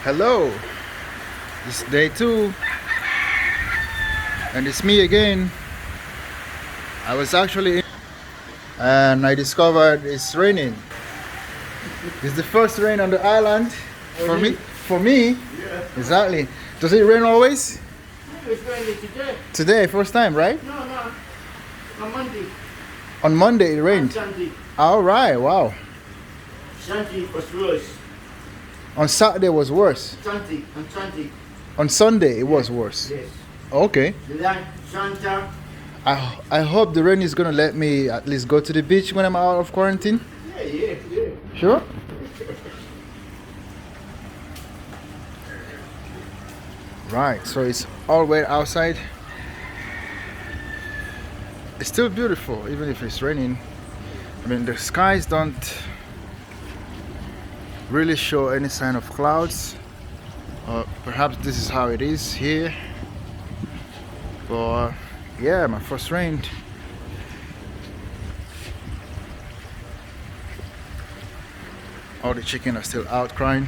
Hello, it's day 2 and it's me again. I was actually in and I discovered it's raining. It's the first rain on the island for me. Yeah. Exactly. Does it rain always? It's raining today. Today, first time, right? No. On Monday. On Monday it And rained. Sunday. All right, wow. Sunday was worse. On Saturday was worse. Sunday. On Sunday it was worse. Yes. Okay. The land, Santa. I hope the rain is gonna let me at least go to the beach when I'm out of quarantine. Yeah. Sure. Right, so it's all wet outside. It's still beautiful even if it's raining. I mean, the skies don't really show any sign of clouds, or perhaps this is how it is here. But yeah, my first rain. All the chicken are still out crying.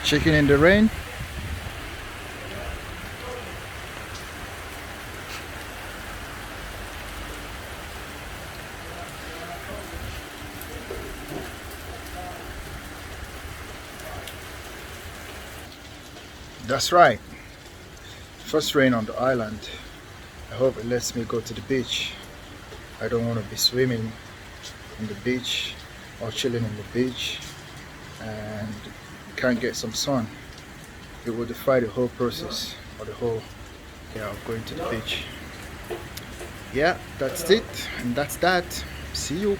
Chicken in the rain. That's right. First rain on the island. I hope it lets me go to the beach. I don't want to be swimming on the beach or chilling on the beach and can't get some sun. It will defy the whole process or the whole of going to the beach. Yeah, that's it, and that's that. See you.